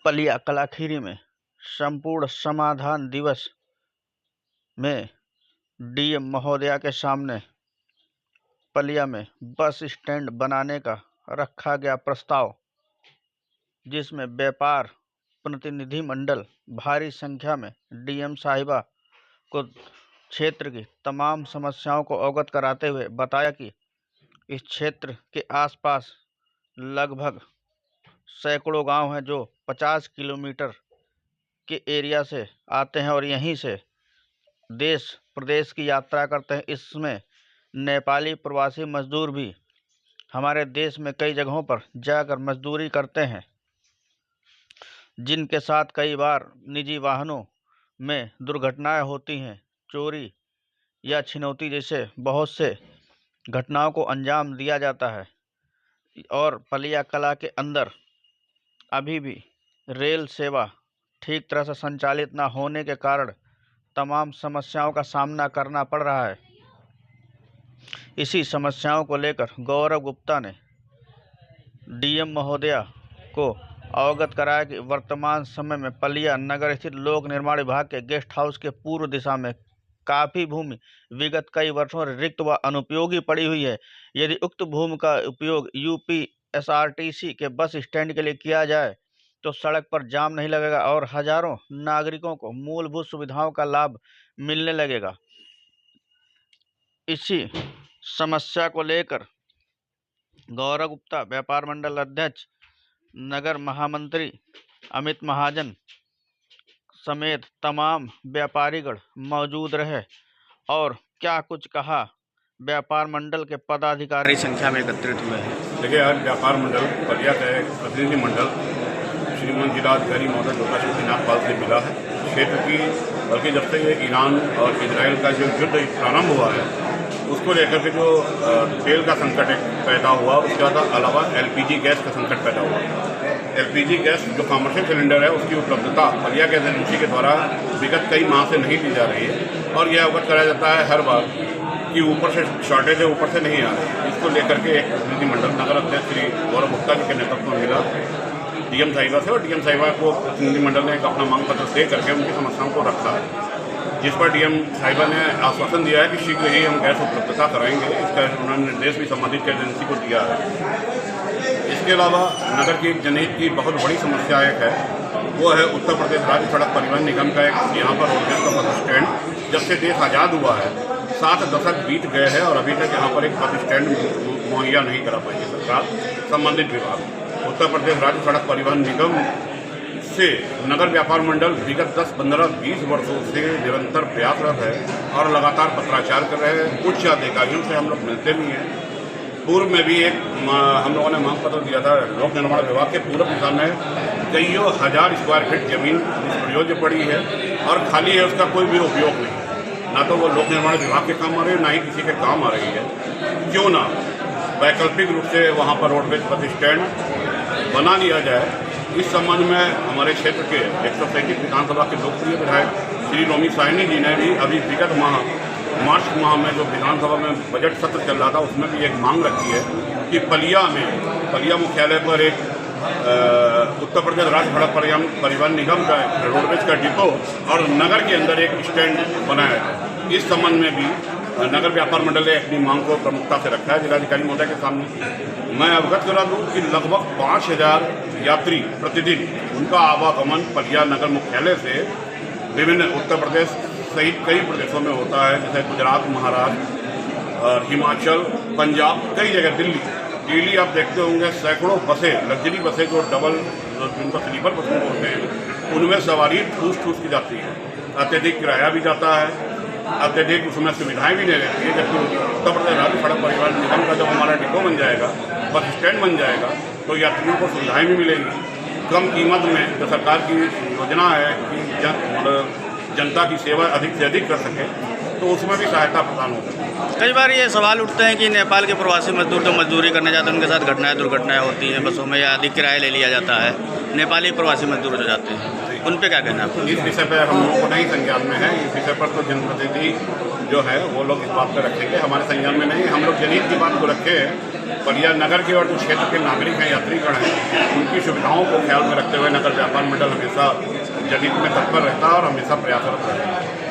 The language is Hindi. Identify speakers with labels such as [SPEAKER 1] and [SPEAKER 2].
[SPEAKER 1] पलिया कलाखीरी में संपूर्ण समाधान दिवस में डीएम महोदया के सामने पलिया में बस स्टैंड बनाने का रखा गया प्रस्ताव, जिसमें व्यापार प्रतिनिधि मंडल भारी संख्या में डीएम साहिबा को क्षेत्र की तमाम समस्याओं को अवगत कराते हुए बताया कि इस क्षेत्र के आसपास लगभग सैकड़ों गांव हैं जो 50 किलोमीटर के एरिया से आते हैं और यहीं से देश प्रदेश की यात्रा करते हैं। इसमें नेपाली प्रवासी मजदूर भी हमारे देश में कई जगहों पर जाकर मजदूरी करते हैं, जिनके साथ कई बार निजी वाहनों में दुर्घटनाएं होती हैं। चोरी या छिनौती जैसे बहुत से घटनाओं को अंजाम दिया जाता है और पलिया कला के अंदर अभी भी रेल सेवा ठीक तरह से संचालित न होने के कारण तमाम समस्याओं का सामना करना पड़ रहा है। इसी समस्याओं को लेकर गौरव गुप्ता ने डीएम महोदया को अवगत कराया कि वर्तमान समय में पलिया नगर स्थित लोक निर्माण विभाग के गेस्ट हाउस के पूर्व दिशा में काफ़ी भूमि विगत कई वर्षों से रिक्त व अनुपयोगी पड़ी हुई है। यदि उक्त भूमि का उपयोग यूपीएसआरटीसी के बस स्टैंड के लिए किया जाए तो सड़क पर जाम नहीं लगेगा और हजारों नागरिकों को मूलभूत सुविधाओं का लाभ मिलने लगेगा। इसी समस्या को लेकर गौरव गुप्ता, व्यापार मंडल अध्यक्ष, नगर महामंत्री अमित महाजन समेत तमाम व्यापारीगण मौजूद रहे और क्या कुछ कहा व्यापार मंडल के पदाधिकारी संख्या में एकत्रित हुए हैं।
[SPEAKER 2] देखिए, आज व्यापार मंडल पलिया का एक प्रतिनिधि मंडल श्रीमान जिलाधिकारी महोदय लोकेश नागपाल से मिला है। क्षेत्र की बल्कि जब से ये ईरान और इजराइल का जो युद्ध प्रारंभ हुआ है उसको लेकर के जो तेल का संकट पैदा हुआ, उसके अलावा एलपीजी गैस का संकट पैदा हुआ। एलपीजी गैस जो कमर्शियल सिलेंडर है उसकी उपलब्धता पलिया गैस एजेंसी के द्वारा विगत कई माह से नहीं दी जा रही है और यह अवगत कराया जाता है हर बार कि ऊपर से शॉर्टेज है, ऊपर से नहीं आ रही। इसको लेकर के एक प्रतिनिधि मंडल नगर अध्यक्ष श्री गौरव गुप्ता जी के नेतृत्व में मिला डीएम साहिबा से और डीएम साहिबा को प्रतिनिधि मंडल ने एक अपना मांग पत्र दे करके उनकी समस्याओं को रखा है, जिस पर डीएम साहिबा ने आश्वासन दिया है कि शीघ्र ही हम गैस उपलब्धता कराएंगे। इसका उन्होंने निर्देश भी संबंधित एजेंसी को दिया है। इसके अलावा नगर की जनहित की बहुत बड़ी समस्या एक है, वो है उत्तर प्रदेश राज्य सड़क परिवहन निगम का एक यहाँ पर रोडवेज का बस स्टैंड। जब से देश आज़ाद हुआ है 7 दशक बीत गए हैं और अभी तक यहाँ पर एक बस स्टैंड मुहैया नहीं करा पाई है सरकार। संबंधित विभाग उत्तर प्रदेश राज्य सड़क परिवहन निगम से नगर व्यापार मंडल विगत 10, 15, 20 वर्षों से निरंतर प्रयासरत है और लगातार पत्राचार कर रहे हैं। उच्च अधिकारियों से हम लोग मिलते भी हैं। पूर्व में भी एक हम लोगों ने मांग पत्र दिया था लोक निर्माण विभाग के पूर्व दिशा में कईयों हजार स्क्वायर फीट जमीन निष्प्रयोज्य पड़ी है और खाली है, उसका कोई भी उपयोग नहीं है। ना तो वो लोक निर्माण विभाग के काम आ रही है, ना ही किसी के काम आ रही है। क्यों ना वैकल्पिक रूप से वहाँ पर रोडवेज बस स्टैंड बना लिया जाए। इस संबंध में हमारे क्षेत्र के 137 विधानसभा के लोकप्रिय विधायक श्री रोमी साहनी जी ने भी अभी विगत मार्च माह में जो विधानसभा में बजट सत्र चल रहा था उसमें भी एक मांग रखी है कि पलिया मुख्यालय पर एक उत्तर प्रदेश राज्य सड़क परिवहन निगम का रोडवेज का डिपो और नगर के अंदर एक स्टैंड बनाया है। इस संबंध में भी नगर व्यापार मंडल ने अपनी मांग को प्रमुखता से रखा है जिलाधिकारी महोदय के सामने। मैं अवगत करा दूँ कि लगभग 5000 यात्री प्रतिदिन उनका आवागमन पलिया नगर मुख्यालय से विभिन्न उत्तर प्रदेश सहित कई प्रदेशों में होता है, जैसे गुजरात, महाराष्ट्र और हिमाचल, पंजाब, कई जगह दिल्ली आप देखते होंगे सैकड़ों बसें, लग्जरी बसें जो डबल जिनको स्लीपर बसें बोलते हैं, उनमें सवारी ठूस की जाती है। अत्यधिक किराया भी जाता है, अत्यधिक उसमें सुविधाएं भी नहीं रहती है। जबकि उत्तर प्रदेश राज्य सड़क परिवहन निगम का जब हमारा डिपो बन जाएगा, बस स्टैंड बन जाएगा, तो यात्रियों को सुविधाएं भी मिलेंगी कम कीमत में। जो सरकार की योजना है कि जनता की सेवा अधिक से अधिक कर सके, तो उसमें भी सहायता प्रदान हो सके।
[SPEAKER 1] कई बार ये सवाल उठते हैं कि नेपाल के प्रवासी मजदूर जो मजदूरी करने जाते हैं उनके साथ दुर्घटनाएं होती हैं बसों में या अधिक किराया ले लिया जाता है। नेपाली प्रवासी मजदूर जो जाते हैं उन पे क्या कहना है आपको?
[SPEAKER 2] इस विषय पर हम लोगों को नहीं संज्ञान में है। इस विषय पर तो जनप्रतिनिधि जो है वो लोग इस बात पर रखेंगे, हमारे संज्ञान में नहीं। हम लोग जनहित की बात को रखे हैं बलिया नगर के और जो क्षेत्र के नागरिक हैं, यात्रीगण हैं, उनकी सुविधाओं को ख्याल में रखते हुए नगर व्यापार मंडल हमेशा जनहित में तत्पर रहता है और हमेशा प्रयासरत रहता है।